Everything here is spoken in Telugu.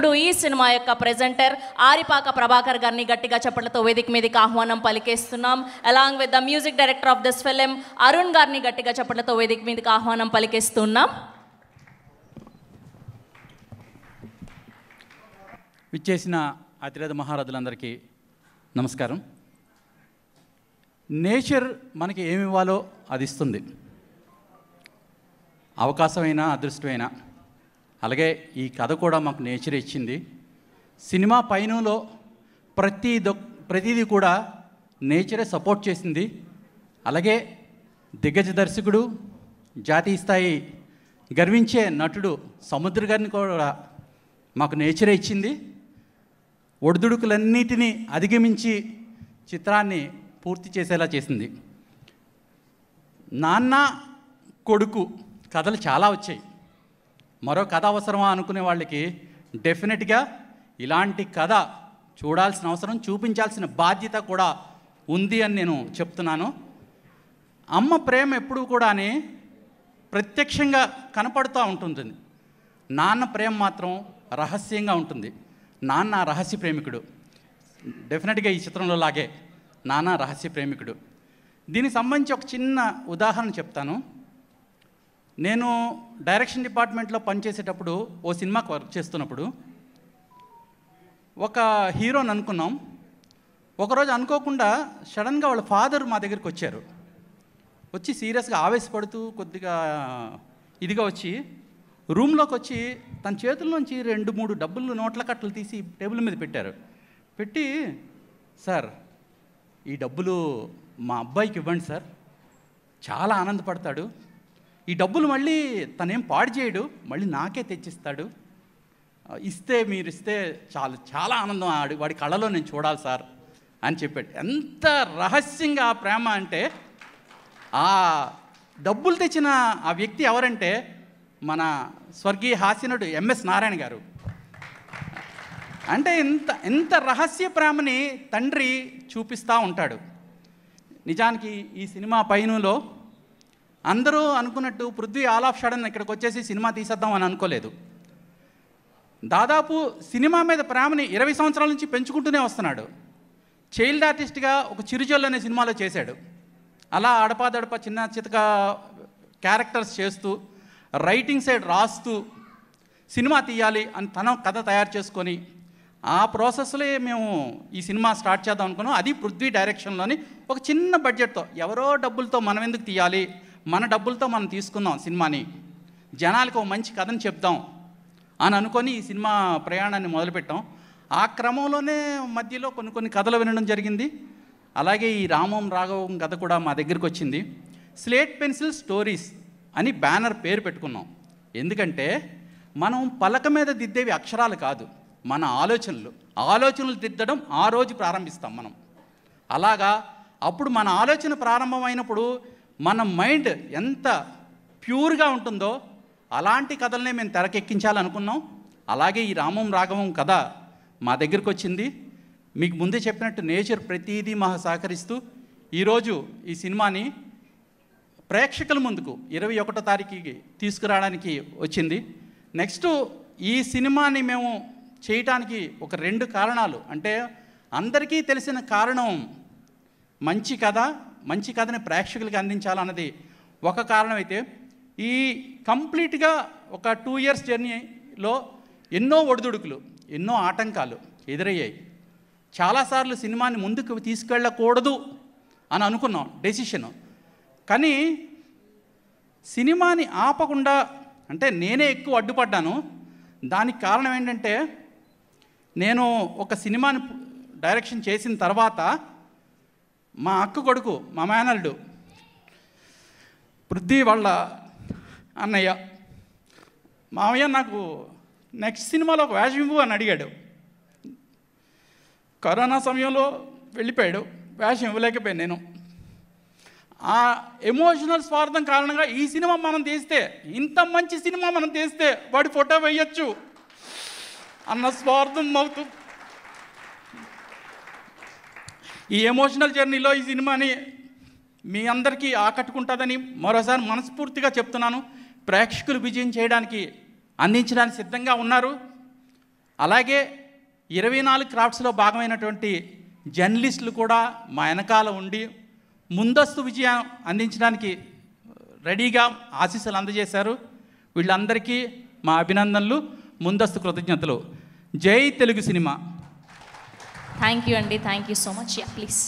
ఇప్పుడు ఈ సినిమా యొక్క ప్రెజెంటర్ ఆరిపాక ప్రభాకర్ గారిని గట్టిగా చప్పట్లతో వేదిక మీదకి ఆహ్వానం పలికేస్తున్నాం. Along with the music director of this film Arun గారిని గట్టిగా చప్పట్లతో వేదిక మీదకి ఆహ్వానం పలికేస్తున్నాం. విచ్చేసిన అతిరథ మహారథులందరికీ నమస్కారం. నేచర్ మనకి ఏమి ఇవ్వాలో అది ఇస్తుంది. అవకాశమైనా అదృష్టమైనా. అలాగే ఈ కథ కూడా మాకు నేచర్ ఇచ్చింది. సినిమా పయనంలో ప్రతిదీ కూడా నేచరే సపోర్ట్ చేసింది. అలాగే దిగ్గజ దర్శకుడు, జాతీయ స్థాయి గర్వించే నటుడు సముద్ర గారిని కూడా మాకు నేచరే ఇచ్చింది. ఒడిదుడుకులన్నిటినీ అధిగమించి చిత్రాన్ని పూర్తి చేసేలా చేసింది. నాన్న కొడుకు కథలు చాలా వచ్చాయి. మరో కథ అవసరమా అనుకునే వాళ్ళకి డెఫినెట్గా ఇలాంటి కథ చూడాల్సిన అవసరం, చూపించాల్సిన బాధ్యత కూడా ఉంది అని నేను చెప్తున్నాను. అమ్మ ప్రేమ ఎప్పుడు కూడా ప్రత్యక్షంగా కనపడుతూ ఉంటుంది. నాన్న ప్రేమ మాత్రం రహస్యంగా ఉంటుంది. నాన్న రహస్య ప్రేమికుడు. డెఫినెట్గా ఈ చిత్రంలో లాగే నాన్న రహస్య ప్రేమికుడు. దీనికి సంబంధించి ఒక చిన్న ఉదాహరణ చెప్తాను. నేను డైరెక్షన్ డిపార్ట్మెంట్లో పనిచేసేటప్పుడు ఓ సినిమాకి వర్క్ చేస్తున్నప్పుడు ఒక హీరోని అనుకున్నాం. ఒకరోజు అనుకోకుండా సడన్గా వాళ్ళ ఫాదర్ మా దగ్గరికి వచ్చారు. వచ్చి సీరియస్గా ఆవేశపడుతూ కొద్దిగా ఇదిగా వచ్చి రూమ్లోకి వచ్చి తన చేతుల్లోంచి 2-3 డబ్బులు నోట్ల కట్టలు తీసి టేబుల్ మీద పెట్టారు. పెట్టి, సార్ ఈ డబ్బులు మా అబ్బాయికి ఇవ్వండి సార్, చాలా ఆనందపడతాడు. ఈ డబ్బులు మళ్ళీ తనేం పాడు చేయడు, మళ్ళీ నాకే తెచ్చిస్తాడు. మీరు ఇస్తే చాలా ఆనందం వాడి కళ్ళలో నేను చూడాలి సార్ అని చెప్పాడు. ఎంత రహస్యంగా ఆ ప్రేమ అంటే, ఆ డబ్బులు తెచ్చిన ఆ వ్యక్తి ఎవరంటే మన స్వర్గీయ హాస్యనుడు ఎంఎస్ నారాయణ గారు. అంటే ఎంత రహస్య ప్రేమని తండ్రి చూపిస్తూ ఉంటాడు. నిజానికి ఈ సినిమా పయనంలో అందరూ అనుకున్నట్టు పృథ్వీ ఆల్ ఆఫ్ సడన్ ఇక్కడికి వచ్చేసి సినిమా తీసేద్దాం అని అనుకోలేదు. దాదాపు సినిమా మీద ప్రేమని 20 సంవత్సరాల నుంచి పెంచుకుంటూనే వస్తున్నాడు. చైల్డ్ ఆర్టిస్ట్గా ఒక చిరుజల్లు అనే సినిమాలో చేశాడు. అలా అడపాదడప చిన్న చితక క్యారెక్టర్స్ చేస్తూ, రైటింగ్ సైడ్ రాస్తూ సినిమా తీయాలి అని తన కథ తయారు చేసుకొని ఆ ప్రాసెస్లో మేము ఈ సినిమా స్టార్ట్ చేద్దాం అనుకున్నాం. అది పృథ్వీ డైరెక్షన్లోని ఒక చిన్న బడ్జెట్తో, ఎవరో డబ్బులతో మనం ఎందుకు తీయాలి, మన డబ్బులతో మనం తీసుకుందాం సినిమాని, జనాలకు ఒక మంచి కథను చెప్దాం అని అనుకొని ఈ సినిమా ప్రయాణాన్ని మొదలుపెట్టాం. ఆ క్రమంలోనే మధ్యలో కొన్ని కథలు వినడం జరిగింది. అలాగే ఈ రామం రాఘవం కథ కూడా మా దగ్గరికి వచ్చింది. స్లేట్ పెన్సిల్ స్టోరీస్ అని బ్యానర్ పేరు పెట్టుకున్నాం. ఎందుకంటే మనం పలక మీద దిద్దేవి అక్షరాలు కాదు, మన ఆలోచనలు దిద్దడం ఆ రోజు ప్రారంభిస్తాం మనం. అలాగా అప్పుడు మన ఆలోచన ప్రారంభమైనప్పుడు మన మైండ్ ఎంత ప్యూర్గా ఉంటుందో అలాంటి కథలనే మేము తెరకెక్కించాలనుకున్నాం. అలాగే ఈ రామం రాఘవం కథ మా దగ్గరికి వచ్చింది. మీకు ముందే చెప్పినట్టు నేచర్ ప్రతిదీ మాకు సహకరిస్తూ ఈరోజు ఈ సినిమాని ప్రేక్షకుల ముందుకు 21వ తారీఖుకి తీసుకురావడానికి వచ్చింది. నెక్స్ట్ ఈ సినిమాని మేము చేయటానికి ఒక 2 కారణాలు. అంటే అందరికీ తెలిసిన కారణం మంచి కథని ప్రేక్షకులకి అందించాలన్నది ఒక కారణం అయితే, ఈ కంప్లీట్గా ఒక 2 years జర్నీలో ఎన్నో ఒడిదుడుకులు, ఎన్నో ఆటంకాలు ఎదురయ్యాయి. చాలాసార్లు సినిమాని ముందుకు తీసుకెళ్ళకూడదు అని అనుకున్నాం డెసిషన్. కానీ సినిమాని ఆపకుండా, అంటే నేనే ఎక్కువ అడ్డుపడ్డాను. దానికి కారణం ఏంటంటే, నేను ఒక సినిమాని డైరెక్షన్ చేసిన తర్వాత మా అక్క కొడుకు, మా మేనల్లుడు పృథ్వీ వాళ్ళ అన్నయ్య, మామయ్య నాకు నెక్స్ట్ సినిమాలో ఒక వేషం ఇవ్వు అని అడిగాడు. కరోనా సమయంలో వెళ్ళిపోయాడు, వేషం ఇవ్వలేకపోయాను నేను. ఆ ఎమోషనల్ స్వార్థం కారణంగా ఈ సినిమా మనం తీస్తే, ఇంత మంచి సినిమా మనం తీస్తే వాడి ఫోటో వేయచ్చు అన్న స్వార్థం అవుతూ ఈ ఎమోషనల్ జర్నీలో ఈ సినిమాని మీ అందరికీ ఆకట్టుకుంటుందని మరోసారి మనస్ఫూర్తిగా చెప్తున్నాను. ప్రేక్షకులు విజయం చేయడానికి, అందించడానికి సిద్ధంగా ఉన్నారు. అలాగే 24 క్రాఫ్ట్స్లో భాగమైనటువంటి జర్నలిస్టులు కూడా మా వెనకాల ఉండి ముందస్తు విజయం అందించడానికి రెడీగా ఆశీస్సులు అందజేశారు. వీళ్ళందరికీ మా అభినందనలు, ముందస్తు కృతజ్ఞతలు. జై తెలుగు సినిమా. థ్యాంక్ యూ అండి, thank you so much. Please.